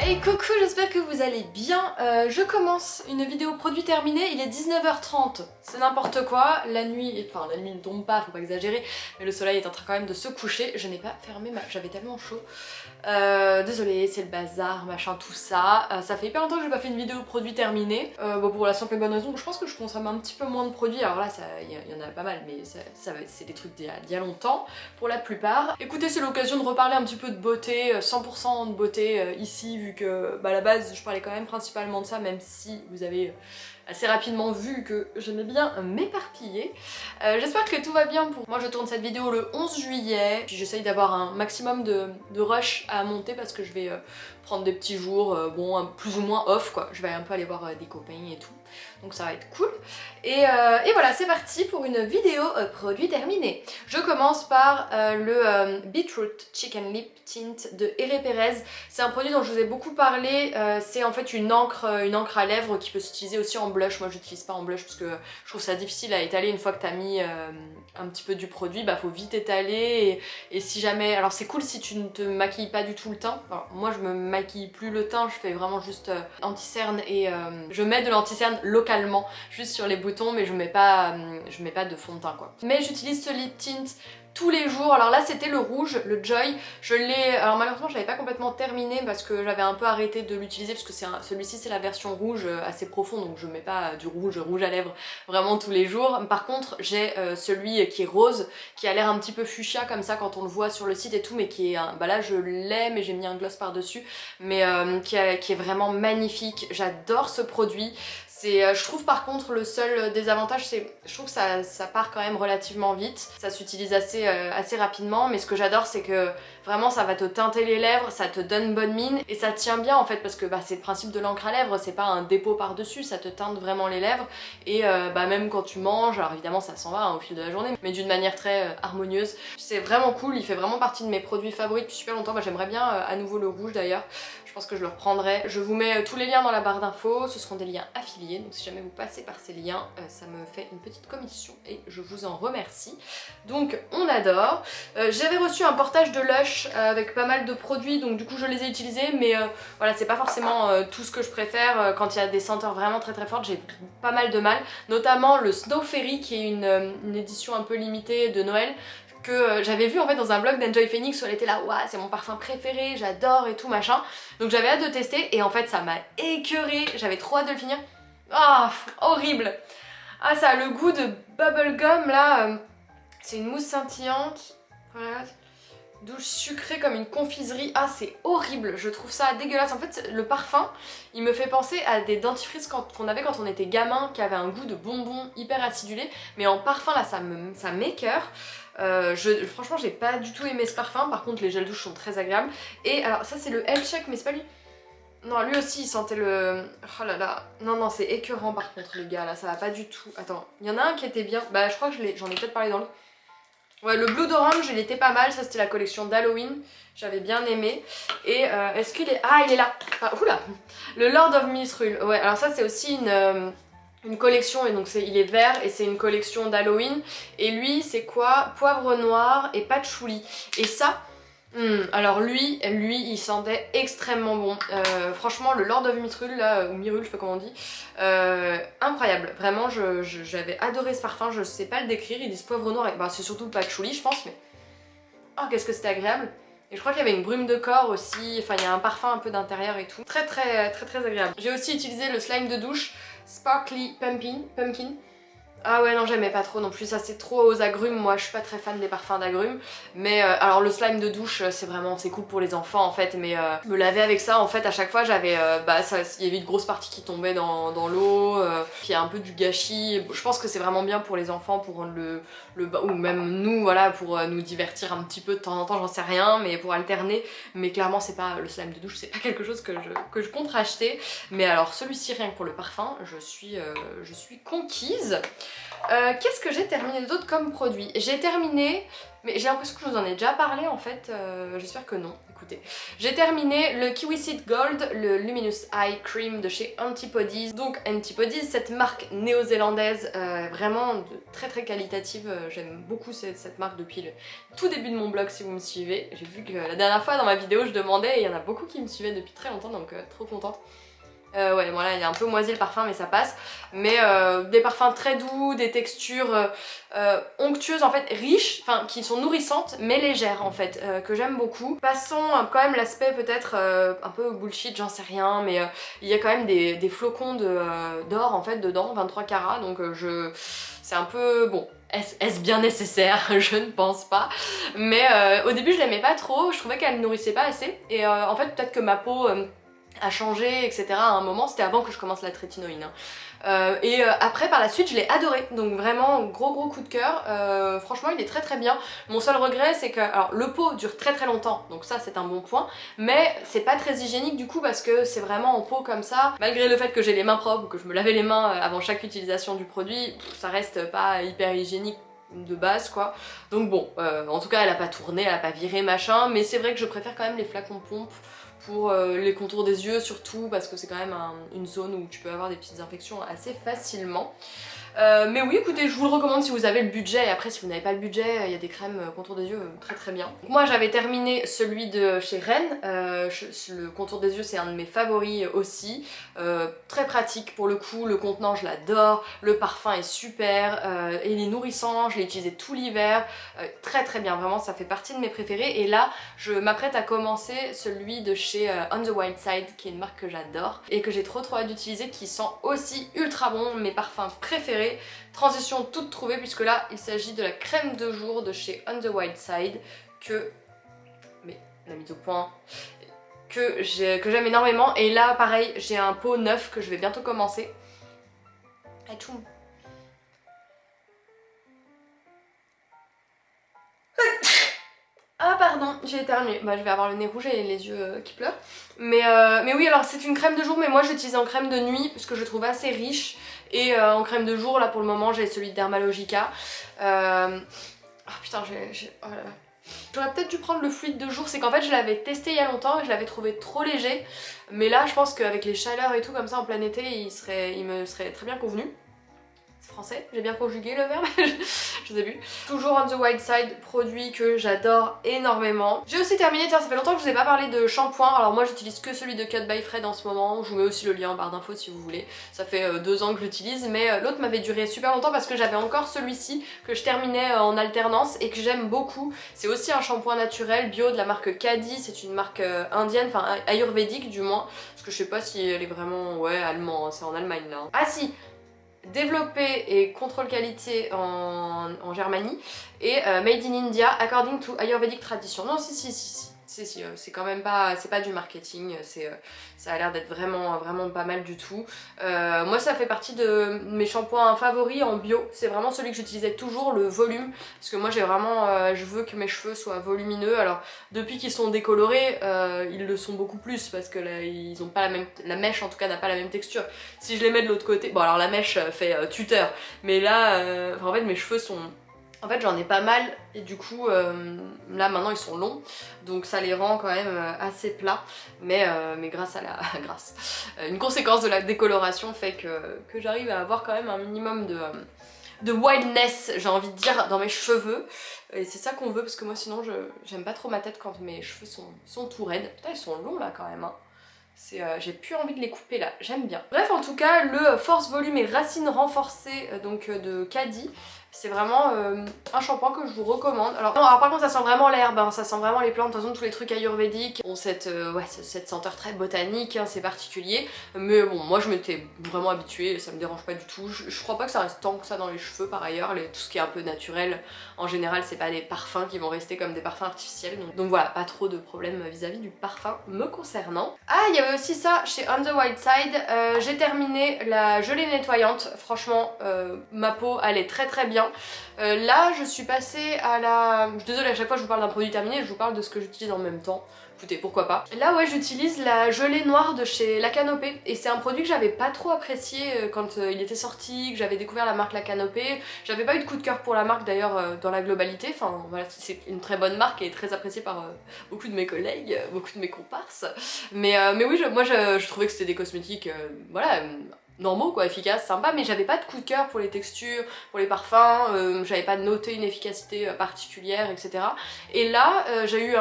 Hey coucou, j'espère que vous allez bien. Je commence une vidéo produit terminée, il est 19h30, c'est n'importe quoi, la nuit ne tombe pas, faut pas exagérer, mais le soleil est en train quand même de se coucher, je n'ai pas fermé j'avais tellement chaud. Désolée, c'est le bazar, machin, tout ça. Ça fait hyper longtemps que j'ai pas fait une vidéo produit terminée, pour la simple et bonne raison, je pense que je consomme un petit peu moins de produits, alors là il y en a pas mal, mais c'est des trucs d'il y a longtemps, pour la plupart. Écoutez, c'est l'occasion de reparler un petit peu de beauté, 100% de beauté ici, vu que à la base je parlais quand même principalement de ça, même si vous avez assez rapidement vu que j'aimais bien m'éparpiller. J'espère que tout va bien pour moi. Je tourne cette vidéo le 11 juillet, puis j'essaye d'avoir un maximum de rush à monter parce que je vais prendre des petits jours, plus ou moins off quoi. Je vais un peu aller voir des copains et tout, donc ça va être cool. Et voilà, c'est parti pour une vidéo produit terminé. Je commence par le Beetroot Chicken Lip Tint de Ere Perez. C'est un produit dont je vous ai beaucoup parlé, c'est en fait une encre à lèvres qui peut s'utiliser aussi en blush. Moi j'utilise pas en blush parce que je trouve ça difficile à étaler une fois que t'as mis un petit peu du produit, faut vite étaler et si jamais... Alors c'est cool si tu ne te maquilles pas du tout le teint. Alors, moi je me maquille plus le teint, je fais vraiment juste anti-cerne et je mets de l'anti-cerne localement, juste sur les boutons, mais je mets pas de fond de teint quoi. Mais j'utilise ce lip tint tous les jours. Alors là c'était le rouge, le Joy, je l'ai... Alors malheureusement je l'avais pas complètement terminé parce que j'avais un peu arrêté de l'utiliser parce que celui-ci c'est la version rouge assez profonde, donc je mets pas du rouge à lèvres vraiment tous les jours. Par contre j'ai celui qui est rose, qui a l'air un petit peu fuchsia comme ça quand on le voit sur le site et tout, mais qui est là je l'ai mais j'ai mis un gloss par dessus, mais qui est vraiment magnifique. J'adore ce produit. Je trouve par contre le seul désavantage, je trouve que ça part quand même relativement vite, ça s'utilise assez rapidement, mais ce que j'adore c'est que vraiment ça va te teinter les lèvres, ça te donne bonne mine et ça tient bien en fait parce que c'est le principe de l'encre à lèvres, c'est pas un dépôt par dessus, ça te teinte vraiment les lèvres et même quand tu manges, alors évidemment ça s'en va au fil de la journée, mais d'une manière très harmonieuse. C'est vraiment cool, il fait vraiment partie de mes produits favoris depuis super longtemps. J'aimerais bien à nouveau le rouge d'ailleurs, je pense que je le reprendrai. Je vous mets tous les liens dans la barre d'infos, ce seront des liens affiliés, donc si jamais vous passez par ces liens, ça me fait une petite commission et je vous en remercie. Donc on adore. J'avais reçu un portage de Lush avec pas mal de produits, donc du coup je les ai utilisés, mais voilà, c'est pas forcément tout ce que je préfère. Quand il y a des senteurs vraiment très fortes, j'ai pas mal de mal, notamment le Snow Fairy qui est une édition un peu limitée de Noël, que j'avais vu en fait dans un blog d'Enjoy Phoenix où elle était là, ouah c'est mon parfum préféré, j'adore et tout machin. Donc j'avais hâte de tester et en fait ça m'a écœurée, j'avais trop hâte de le finir. Ah, horrible. Ah, ça a le goût de bubblegum là, c'est une mousse scintillante, voilà, douce sucrée comme une confiserie. Ah c'est horrible, je trouve ça dégueulasse. En fait le parfum il me fait penser à des dentifrices qu'on avait quand on était gamin, qui avaient un goût de bonbon hyper acidulé, mais en parfum là ça m'écœure. Franchement j'ai pas du tout aimé ce parfum. Par contre les gels douche sont très agréables. Et alors ça c'est le Health Check, mais c'est pas lui. Non, lui aussi il sentait le... Oh là là. Non c'est écœurant par contre les gars, là ça va pas du tout. Attends, il y en a un qui était bien, je crois que j'en ai peut-être parlé dans le... Ouais, le Blue d'Orange il était pas mal, ça c'était la collection d'Halloween, j'avais bien aimé. Et est-ce qu'il est... Ah il est là. Oula. Le Lord of Misrule, ouais, alors ça c'est aussi une collection, et donc il est vert et c'est une collection d'Halloween. Et lui c'est quoi? Poivre noir et patchouli. Et ça... alors lui il sentait extrêmement bon. Franchement le Lord of Misrule là, ou Myrule je sais pas comment on dit, incroyable, vraiment j'avais adoré ce parfum. Je sais pas le décrire, ils disent poivre noir et c'est surtout le patchouli je pense, mais oh qu'est-ce que c'était agréable. Et je crois qu'il y avait une brume de corps aussi, enfin il y a un parfum un peu d'intérieur et tout, très agréable. J'ai aussi utilisé le slime de douche Sparkly Pumpkin. Ah ouais non j'aimais pas trop non plus, ça c'est trop aux agrumes, moi je suis pas très fan des parfums d'agrumes. Mais alors le slime de douche c'est cool pour les enfants en fait, mais me laver avec ça en fait à chaque fois j'avais il y avait une grosse partie qui tombait dans l'eau, qui a un peu du gâchis. Je pense que c'est vraiment bien pour les enfants, pour ou même nous voilà, pour nous divertir un petit peu de temps en temps, j'en sais rien, mais pour alterner. Mais clairement c'est pas le slime de douche, c'est pas quelque chose que je compte racheter. Mais alors celui-ci rien que pour le parfum, je suis conquise. Qu'est-ce que j'ai terminé d'autre comme produit? J'ai terminé, mais j'ai l'impression que je vous en ai déjà parlé en fait, j'espère que non, écoutez. J'ai terminé le Kiwi Seed Gold, le Luminous Eye Cream de chez Antipodies. Donc Antipodies, cette marque néo-zélandaise, vraiment très très qualitative, j'aime beaucoup cette marque depuis le tout début de mon blog si vous me suivez. J'ai vu que la dernière fois dans ma vidéo je demandais et il y en a beaucoup qui me suivaient depuis très longtemps, donc trop contente. Ouais, voilà, il est un peu moisi le parfum mais ça passe. Mais des parfums très doux, des textures onctueuses en fait, riches, enfin qui sont nourrissantes mais légères en fait, que j'aime beaucoup. Passons quand même l'aspect peut-être un peu bullshit, j'en sais rien, mais il y a quand même des flocons d'or en fait dedans, 23 carats, donc c'est un peu bon. Est-ce bien nécessaire? Je ne pense pas. Mais au début je l'aimais pas trop, je trouvais qu'elle ne nourrissait pas assez. Et en fait peut-être que ma peau a changé, etc. à un moment, c'était avant que je commence la trétinoïne. Après par la suite je l'ai adoré, donc vraiment gros coup de cœur, franchement il est très très bien. Mon seul regret c'est que alors, le pot dure très très longtemps, donc ça c'est un bon point, mais c'est pas très hygiénique du coup parce que c'est vraiment en pot comme ça, malgré le fait que j'ai les mains propres, que je me lavais les mains avant chaque utilisation du produit, ça reste pas hyper hygiénique de base quoi, donc bon, en tout cas elle a pas tourné, elle a pas viré machin, mais c'est vrai que je préfère quand même les flacons pompe pour les contours des yeux surtout parce que c'est quand même une zone où tu peux avoir des petites infections assez facilement. Mais oui écoutez, je vous le recommande si vous avez le budget, et après si vous n'avez pas le budget, il y a des crèmes contour des yeux très très bien. Donc, moi j'avais terminé celui de chez Rennes, le contour des yeux c'est un de mes favoris aussi, très pratique pour le coup, le contenant je l'adore, le parfum est super, et il est nourrissant, je l'ai utilisé tout l'hiver, très très bien, vraiment ça fait partie de mes préférés. Et là je m'apprête à commencer celui de chez On the Wild Side qui est une marque que j'adore et que j'ai trop hâte d'utiliser, qui sent aussi ultra bon, mes parfums préférés. Transition toute trouvée puisque là il s'agit de la crème de jour de chez On the Wild Side que, mais la mise au point, que j'aime énormément. Et là pareil j'ai un pot neuf que je vais bientôt commencer. Atchoum. Ah pardon, j'ai éternué. Bah je vais avoir le nez rouge et les yeux qui pleurent. Mais oui, alors c'est une crème de jour, mais moi je l'utilise en crème de nuit parce que je le trouve assez riche. Et en crème de jour, là pour le moment j'ai celui de Dermalogica. Oh putain, oh là là. J'aurais peut-être dû prendre le fluide de jour, c'est qu'en fait je l'avais testé il y a longtemps et je l'avais trouvé trop léger. Mais là je pense qu'avec les chaleurs et tout comme ça en plein été, il me serait très bien convenu. Français, j'ai bien conjugué le verbe, je sais plus. Toujours On the Wild Side, produit que j'adore énormément. J'ai aussi terminé, tiens ça fait longtemps que je vous ai pas parlé de shampoing, alors moi j'utilise que celui de Cut by Fred en ce moment, je vous mets aussi le lien en barre d'infos si vous voulez, ça fait 2 ans que je l'utilise, mais l'autre m'avait duré super longtemps parce que j'avais encore celui-ci que je terminais en alternance et que j'aime beaucoup. C'est aussi un shampoing naturel bio de la marque Caddy, c'est une marque indienne, enfin ayurvédique du moins, parce que je sais pas si elle est vraiment, ouais, allemand, c'est en Allemagne là. Ah si, développé et contrôle qualité en Germanie et made in India according to Ayurvedic tradition. Non si, c'est quand même pas, c'est pas du marketing, ça a l'air d'être vraiment pas mal du tout. Moi ça fait partie de mes shampoings favoris en bio, c'est vraiment celui que j'utilisais toujours, le volume, parce que moi j'ai vraiment, je veux que mes cheveux soient volumineux. Alors depuis qu'ils sont décolorés, ils le sont beaucoup plus parce que là ils ont pas la mèche en tout cas n'a pas la même texture. Si je les mets de l'autre côté, bon alors la mèche fait tuteur, mais là en fait mes cheveux sont... En fait j'en ai pas mal et du coup là maintenant ils sont longs donc ça les rend quand même assez plats, mais grâce à la... une conséquence de la décoloration fait que j'arrive à avoir quand même un minimum de wildness, j'ai envie de dire, dans mes cheveux. Et c'est ça qu'on veut parce que moi sinon j'aime pas trop ma tête quand mes cheveux sont tout raides. Putain ils sont longs là quand même hein. J'ai plus envie de les couper là, j'aime bien. Bref en tout cas le Force Volume et Racines Renforcées donc de Caddy, c'est vraiment un shampoing que je vous recommande. Alors par contre ça sent vraiment l'herbe, hein, ça sent vraiment les plantes, de toute façon tous les trucs ayurvédiques ont cette senteur très botanique, hein, c'est particulier. Mais bon moi je m'étais vraiment habituée, ça me dérange pas du tout. Je crois pas que ça reste tant que ça dans les cheveux par ailleurs, tout ce qui est un peu naturel en général c'est pas des parfums qui vont rester comme des parfums artificiels. Donc voilà, pas trop de problèmes vis-à-vis du parfum me concernant. Ah il y avait aussi ça chez On the Wild Side, j'ai terminé la gelée nettoyante, franchement ma peau elle est très bien. bien. Là je suis passée à la... Je suis désolée, à chaque fois je vous parle d'un produit terminé, je vous parle de ce que j'utilise en même temps. Écoutez, pourquoi pas. Là ouais, j'utilise la gelée noire de chez La Canopée et c'est un produit que j'avais pas trop apprécié quand il était sorti, que j'avais découvert la marque La Canopée. J'avais pas eu de coup de cœur pour la marque d'ailleurs dans la globalité, enfin voilà, c'est une très bonne marque et très appréciée par beaucoup de mes collègues, beaucoup de mes comparses. Mais oui, moi je trouvais que c'était des cosmétiques, voilà, normaux quoi, efficaces, sympas, mais j'avais pas de coup de cœur pour les textures, pour les parfums, j'avais pas noté une efficacité particulière, etc. Et là, j'ai eu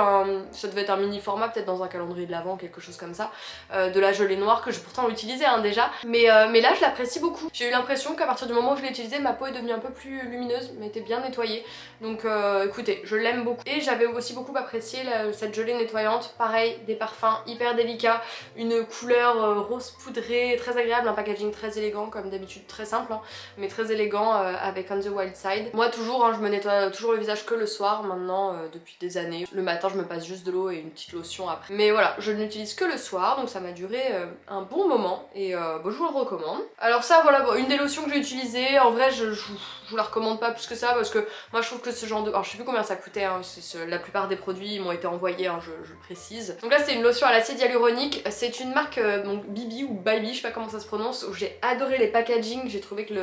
ça devait être un mini format, peut-être dans un calendrier de l'Avent, quelque chose comme ça, de la gelée noire que j'ai pourtant utilisée déjà, mais là je l'apprécie beaucoup. J'ai eu l'impression qu'à partir du moment où je l'ai utilisée, ma peau est devenue un peu plus lumineuse, mais était bien nettoyée, donc écoutez, je l'aime beaucoup. Et j'avais aussi beaucoup apprécié cette gelée nettoyante, pareil, des parfums hyper délicats, une couleur rose poudrée, très agréable, un packaging très élégant comme d'habitude, très simple hein, mais très élégant avec On the Wild Side. Moi toujours, je me nettoie toujours le visage que le soir maintenant depuis des années. Le matin je me passe juste de l'eau et une petite lotion après. Mais voilà, je ne l'utilise que le soir donc ça m'a duré un bon moment et je vous le recommande. Alors ça voilà, une des lotions que j'ai utilisées, en vrai je vous la recommande pas plus que ça parce que moi je trouve que ce genre de... Alors je sais plus combien ça coûtait, hein, la plupart des produits m'ont été envoyés, hein, je précise. Donc là c'est une lotion à l'acide hyaluronique, c'est une marque donc Bibi ou Baby, je sais pas comment ça se prononce. J'ai adoré les packaging, j'ai trouvé que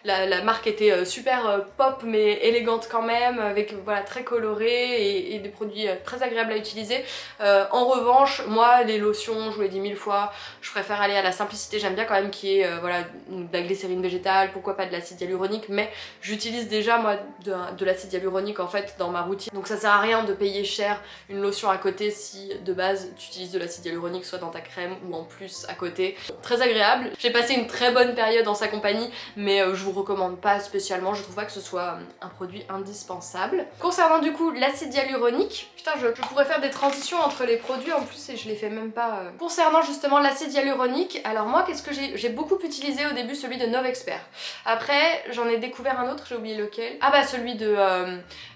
la marque était super pop mais élégante quand même, avec voilà très coloré et des produits très agréables à utiliser. En revanche, moi les lotions, je vous l'ai dit 1000 fois, je préfère aller à la simplicité, j'aime bien quand même qu'il y ait voilà, de la glycérine végétale, pourquoi pas de l'acide hyaluronique, mais j'utilise déjà moi de l'acide hyaluronique en fait dans ma routine, donc ça sert à rien de payer cher une lotion à côté si de base tu utilises de l'acide hyaluronique soit dans ta crème ou en plus à côté. Très agréable, j'ai passé une très bonne période en sa compagnie mais je vous recommande pas spécialement, je trouve pas que ce soit un produit indispensable. Concernant du coup l'acide hyaluronique, putain je pourrais faire des transitions entre les produits en plus et je les fais même pas. Concernant justement l'acide hyaluronique, alors moi qu'est-ce que j'ai beaucoup utilisé au début celui de Novexpert. Après j'en ai découvert un autre, j'ai oublié lequel. Ah bah celui de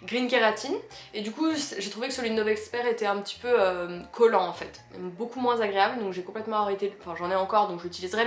Green Keratin et du coup j'ai trouvé que celui de Novexpert était un petit peu collant en fait, beaucoup moins agréable donc j'ai complètement arrêté, enfin j'en ai encore donc je l'utiliserai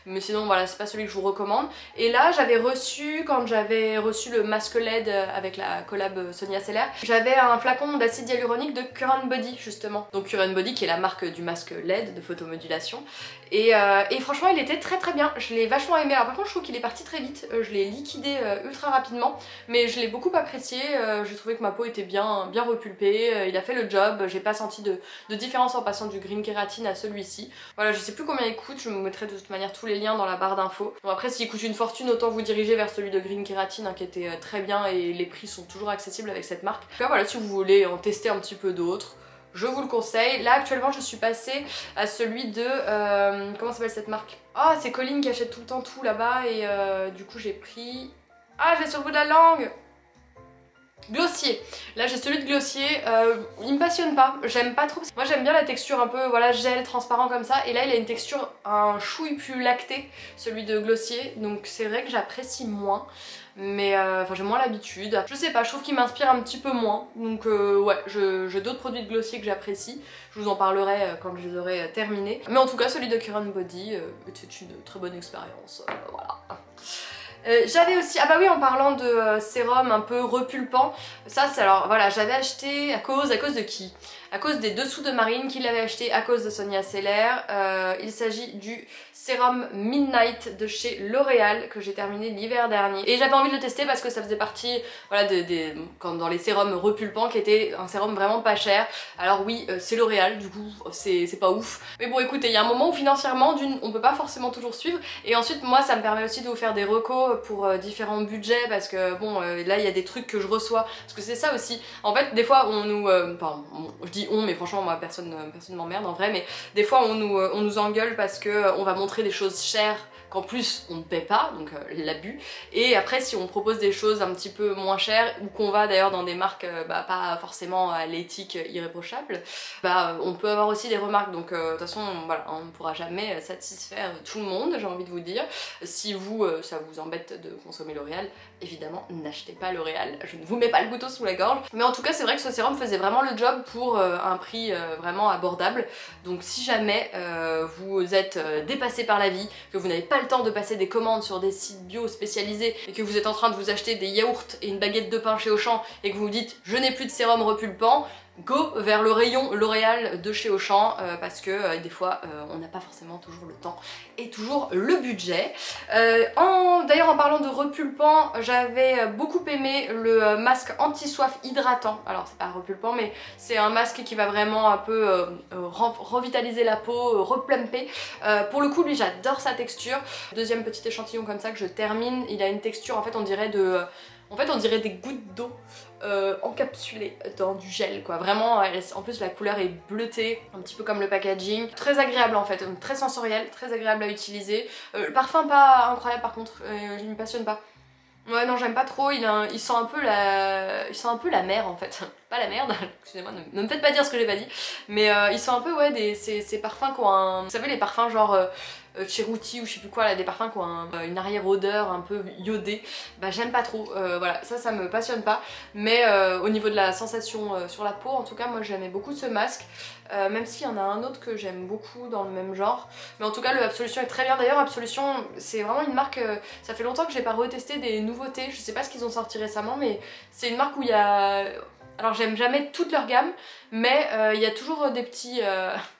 mais sinon voilà c'est pas celui que je vous recommande. Et là j'avais reçu, quand j'avais reçu le masque LED avec la collab Sonia Seller, j'avais un flacon d'acide hyaluronique de Current Body justement. Donc Current Body qui est la marque du masque LED de photomodulation et franchement il était très bien, je l'ai vachement aimé. Alors par contre je trouve qu'il est parti très vite, je l'ai liquidé ultra rapidement mais je l'ai beaucoup apprécié, j'ai trouvé que ma peau était bien repulpée, il a fait le job, j'ai pas senti de différence en passant du Green Keratin à celui-ci. Voilà, je sais plus combien il coûte, je me mettrai de toute manière tous les liens dans la barre d'infos. Bon après s'il coûte une fortune autant vous diriger vers celui de Green Keratin hein, qui était très bien et les prix sont toujours accessibles avec cette marque. Donc voilà, si vous voulez en tester un petit peu d'autres, je vous le conseille. Là actuellement je suis passée à celui de... comment s'appelle cette marque? Ah c'est Colline qui achète tout le temps tout là-bas et du coup j'ai pris... Ah j'ai sur le bout de la langue! Glossier. Là j'ai celui de Glossier, il me passionne pas, j'aime pas trop. Moi j'aime bien la texture un peu voilà gel transparent comme ça et là il a une texture un chouille plus lactée, celui de Glossier, donc c'est vrai que j'apprécie moins. Mais enfin j'ai moins l'habitude, je sais pas, je trouve qu'il m'inspire un petit peu moins, donc ouais, j'ai d'autres produits de Glossier que j'apprécie, je vous en parlerai quand je les aurai terminés. Mais en tout cas celui de Current Body était une très bonne expérience, voilà. J'avais aussi, ah bah oui en parlant de sérum un peu repulpant, ça c'est alors voilà j'avais acheté à cause de qui? À cause des dessous de Marine qui l'avait acheté à cause de Sonia Seller. Il s'agit du sérum Midnight de chez L'Oréal que j'ai terminé l'hiver dernier et j'avais envie de le tester parce que ça faisait partie voilà quand dans les sérums repulpants qui était un sérum vraiment pas cher. Alors oui c'est L'Oréal du coup c'est pas ouf mais bon écoutez il y a un moment où financièrement on peut pas forcément toujours suivre et ensuite moi ça me permet aussi de vous faire des recos pour différents budgets parce que bon là il y a des trucs que je reçois parce que c'est ça aussi en fait des fois on nous enfin je dis on mais franchement moi personne m'emmerde en vrai mais des fois on nous engueule parce que on va montrer des choses chères qu'en plus on ne paie pas, donc l'abus. Et après si on propose des choses un petit peu moins chères ou qu'on va d'ailleurs dans des marques pas forcément à l'éthique irréprochable, on peut avoir aussi des remarques, donc de toute façon voilà, on ne pourra jamais satisfaire tout le monde, j'ai envie de vous dire. Si vous, ça vous embête de consommer L'Oréal, évidemment n'achetez pas L'Oréal, je ne vous mets pas le couteau sous la gorge. Mais en tout cas c'est vrai que ce sérum faisait vraiment le job pour un prix vraiment abordable, donc si jamais vous êtes dépassé par la vie, que vous n'avez pas pas le temps de passer des commandes sur des sites bio spécialisés et que vous êtes en train de vous acheter des yaourts et une baguette de pain chez Auchan et que vous vous dites je n'ai plus de sérum repulpant, go vers le rayon L'Oréal de chez Auchan parce que des fois on n'a pas forcément toujours le temps et toujours le budget. D'ailleurs en parlant de repulpant, j'avais beaucoup aimé le masque anti-soif hydratant. Alors c'est pas repulpant mais c'est un masque qui va vraiment un peu revitaliser la peau, replumper. Pour le coup lui j'adore sa texture. Deuxième petit échantillon comme ça que je termine, il a une texture en fait on dirait des gouttes d'eau encapsulées dans du gel quoi. Vraiment, en plus la couleur est bleutée, un petit peu comme le packaging. Très agréable en fait, très sensoriel, très agréable à utiliser. Le parfum pas incroyable par contre, je ne me passionne pas. Ouais non j'aime pas trop, il sent un peu la mer en fait. Pas la merde, excusez-moi, ne me faites pas dire ce que j'ai pas dit. Mais il sent un peu ouais ces parfums qui ont un... Vous savez les parfums genre Cheruti ou je sais plus quoi là, des parfums qui ont une arrière-odeur un peu iodée. Bah j'aime pas trop, voilà, ça me passionne pas. Mais au niveau de la sensation sur la peau, en tout cas moi j'aimais beaucoup ce masque. Même s'il y en a un autre que j'aime beaucoup dans le même genre. Mais en tout cas le Absolution est très bien. D'ailleurs Absolution c'est vraiment une marque, ça fait longtemps que j'ai pas retesté des nouveautés. Je sais pas ce qu'ils ont sorti récemment mais c'est une marque où il y a... Alors j'aime jamais toute leur gamme mais il y a toujours des petits...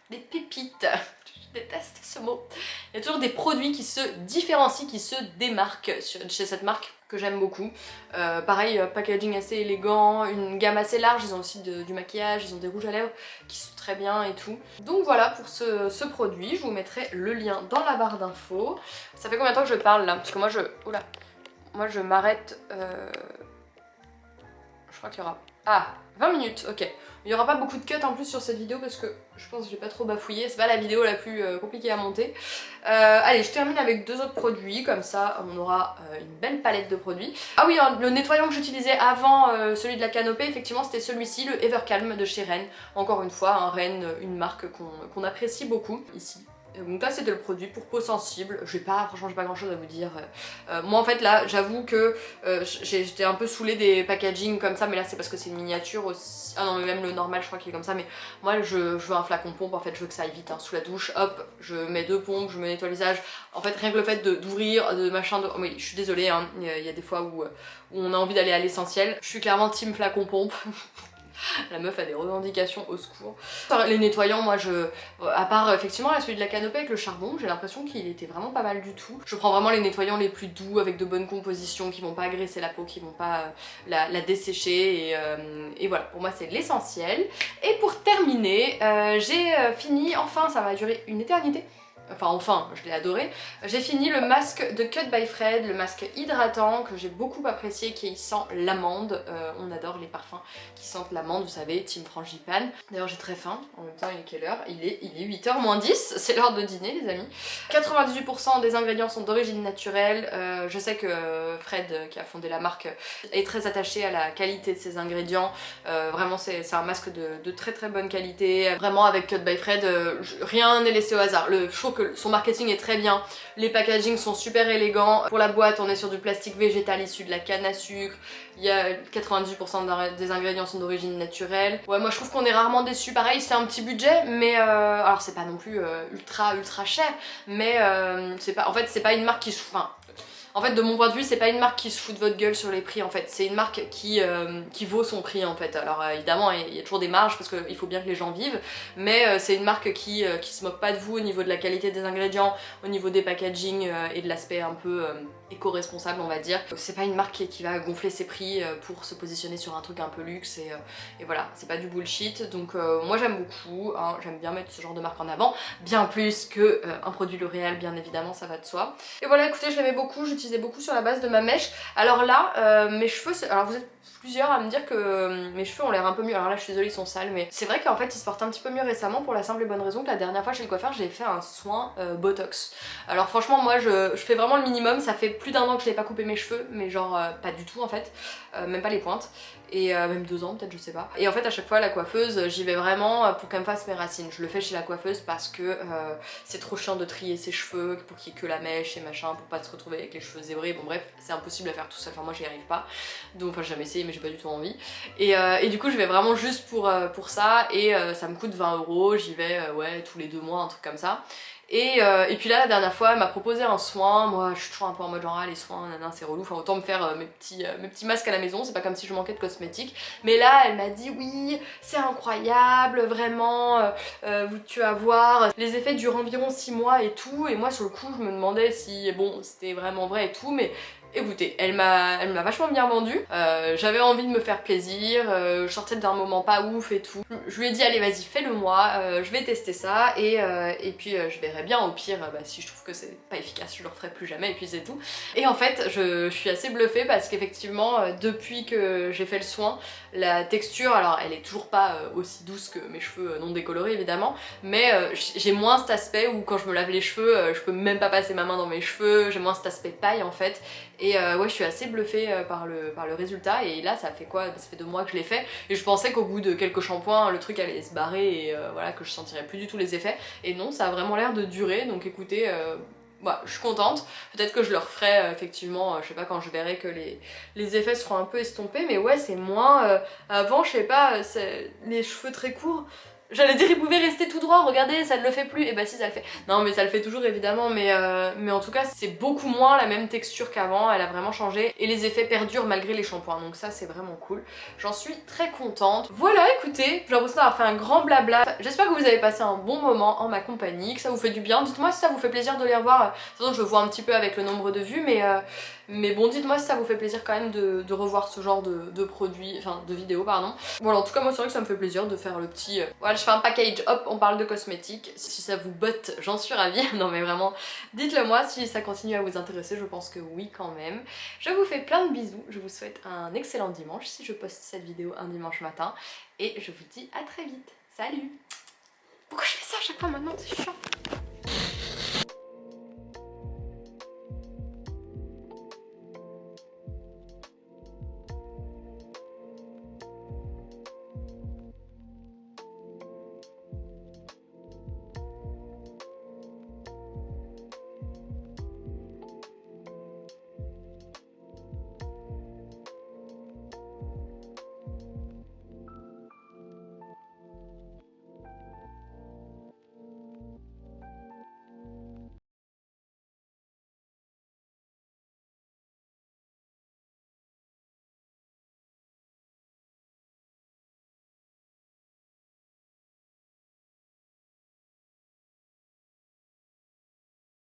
des pépites. Je déteste ce mot. Il y a toujours des produits qui se différencient, qui se démarquent chez cette marque que j'aime beaucoup. Pareil, packaging assez élégant, une gamme assez large, ils ont aussi du maquillage, ils ont des rouges à lèvres qui sont très bien et tout. Donc voilà pour ce produit, je vous mettrai le lien dans la barre d'infos. Ça fait combien de temps que je parle là? Parce que moi je m'arrête... Je crois qu'il y aura... Ah, 20 minutes, ok. Il n'y aura pas beaucoup de cuts en plus sur cette vidéo parce que je pense que j'ai pas trop bafouillé. C'est pas la vidéo la plus compliquée à monter. Allez, je termine avec deux autres produits, comme ça on aura une belle palette de produits. Ah oui, hein, le nettoyant que j'utilisais avant celui de la Canopée, effectivement c'était celui-ci, le Evercalm de chez Ren. Encore une fois, hein, Ren, une marque qu'on apprécie beaucoup ici. Donc là c'était le produit pour peau sensible, franchement j'ai pas grand chose à vous dire. Moi en fait là j'avoue que j'étais un peu saoulée des packaging comme ça, mais là c'est parce que c'est une miniature aussi. Ah non mais même le normal je crois qu'il est comme ça, mais moi je veux un flacon pompe en fait, je veux que ça aille vite hein. Sous la douche, hop, je mets deux pompes, je me nettoie le visage. En fait rien que le fait d'ouvrir, de machin, oh, oui je suis désolée hein, il y a des fois où on a envie d'aller à l'essentiel. Je suis clairement team flacon pompe. La meuf a des revendications au secours. Les nettoyants, moi à part effectivement là, celui de la Canopée avec le charbon, j'ai l'impression qu'il était vraiment pas mal du tout. Je prends vraiment les nettoyants les plus doux avec de bonnes compositions qui vont pas agresser la peau, qui vont pas la dessécher et voilà, pour moi c'est l'essentiel. Et pour terminer, j'ai fini, enfin ça va durer une éternité. Enfin, je l'ai adoré. J'ai fini le masque de Cut by Fred, le masque hydratant que j'ai beaucoup apprécié, qui sent l'amande. On adore les parfums qui sentent l'amande, vous savez, team frangipane. D'ailleurs j'ai très faim, en même temps il est quelle heure? Il est 8h moins 10, c'est l'heure de dîner les amis. 98% des ingrédients sont d'origine naturelle. Je sais que Fred, qui a fondé la marque, est très attaché à la qualité de ses ingrédients. Vraiment c'est un masque de très très bonne qualité. Vraiment avec Cut by Fred, rien n'est laissé au hasard. Je trouve que son marketing est très bien, les packagings sont super élégants. Pour la boîte on est sur du plastique végétal issu de la canne à sucre. Il y a 98% des ingrédients sont d'origine naturelle. Ouais moi je trouve qu'on est rarement déçus. Pareil c'est un petit budget mais alors c'est pas non plus ultra cher mais en fait c'est pas une marque qui se... En fait de mon point de vue c'est pas une marque qui se fout de votre gueule sur les prix en fait, c'est une marque qui vaut son prix en fait. Alors évidemment il y a toujours des marges parce qu'il faut bien que les gens vivent, mais c'est une marque qui se moque pas de vous au niveau de la qualité des ingrédients, au niveau des packaging et de l'aspect un peu éco-responsable on va dire. C'est pas une marque qui va gonfler ses prix pour se positionner sur un truc un peu luxe et voilà, c'est pas du bullshit. Donc moi j'aime beaucoup, hein, j'aime bien mettre ce genre de marque en avant, bien plus que un produit L'Oréal bien évidemment, ça va de soi. Et voilà écoutez je l'aimais beaucoup, j'utilisais beaucoup sur la base de ma mèche. Alors là mes cheveux, alors vous êtes plusieurs à me dire que mes cheveux ont l'air un peu mieux. Alors là je suis désolée ils sont sales mais c'est vrai qu'en fait ils se portent un petit peu mieux récemment pour la simple et bonne raison que la dernière fois chez le coiffeur j'ai fait un soin botox. Alors franchement moi je fais vraiment le minimum, ça fait plus d'1 an que je n'ai pas coupé mes cheveux mais genre pas du tout en fait, même pas les pointes. Et même 2 ans peut-être, je sais pas. Et en fait à chaque fois la coiffeuse j'y vais vraiment pour qu'elle me fasse mes racines. Je le fais chez la coiffeuse parce que c'est trop chiant de trier ses cheveux pour qu'il y ait que la mèche et machin, pour pas se retrouver avec les cheveux zébrés. Bon bref c'est impossible à faire tout seul, enfin moi j'y arrive pas. Donc enfin j'ai jamais essayé mais j'ai pas du tout envie. Et du coup je vais vraiment juste pour ça et ça me coûte 20 €, j'y vais ouais tous les 2 mois un truc comme ça. Et puis là la dernière fois elle m'a proposé un soin, moi je suis toujours un peu en mode genre ah, les soins nanana c'est relou, enfin autant me faire mes petits masques à la maison, c'est pas comme si je manquais de cosmétiques. Mais là elle m'a dit oui c'est incroyable, vraiment, tu vas voir, les effets durent environ 6 mois et tout, et moi sur le coup je me demandais si bon c'était vraiment vrai et tout, mais écoutez, elle m'a vachement bien vendu, j'avais envie de me faire plaisir, je sortais d'un moment pas ouf et tout. Je lui ai dit allez vas-y fais-le moi, je vais tester ça et puis je verrai bien, au pire bah, si je trouve que c'est pas efficace je le referai plus jamais et puis c'est tout. Et en fait je suis assez bluffée parce qu'effectivement depuis que j'ai fait le soin, la texture, alors elle est toujours pas aussi douce que mes cheveux non décolorés évidemment, mais j'ai moins cet aspect où quand je me lave les cheveux je peux même pas passer ma main dans mes cheveux, j'ai moins cet aspect paille en fait. Et ouais je suis assez bluffée par le résultat, et là ça fait quoi, ça fait 2 mois que je l'ai fait et je pensais qu'au bout de quelques shampoings le truc allait se barrer et voilà que je sentirais plus du tout les effets, et non ça a vraiment l'air de durer, donc écoutez voilà, je suis contente, peut-être que je le referai effectivement, je sais pas, quand je verrai que les effets seront un peu estompés, mais ouais c'est moins, avant je sais pas, les cheveux très courts, j'allais dire il pouvait rester tout droit, regardez ça ne le fait plus, et bah si ça le fait, non mais ça le fait toujours évidemment, mais en tout cas c'est beaucoup moins la même texture qu'avant, elle a vraiment changé et les effets perdurent malgré les shampoings, donc ça c'est vraiment cool, j'en suis très contente. Voilà écoutez, j'ai l'impression d'avoir fait un grand blabla, j'espère que vous avez passé un bon moment en ma compagnie, que ça vous fait du bien, dites-moi si ça vous fait plaisir de les revoir, de toute façon je vois un petit peu avec le nombre de vues, mais bon dites-moi si ça vous fait plaisir quand même de revoir ce genre de produits, enfin de vidéos pardon. Voilà en tout cas moi c'est vrai que ça me fait plaisir de faire le petit, voilà je fais un package, hop on parle de cosmétiques, si ça vous botte j'en suis ravie, non mais vraiment dites-le moi si ça continue à vous intéresser, je pense que oui quand même. Je vous fais plein de bisous, je vous souhaite un excellent dimanche si je poste cette vidéo un dimanche matin, et je vous dis à très vite, salut. Pourquoi je fais ça à chaque fois maintenant, c'est chiant.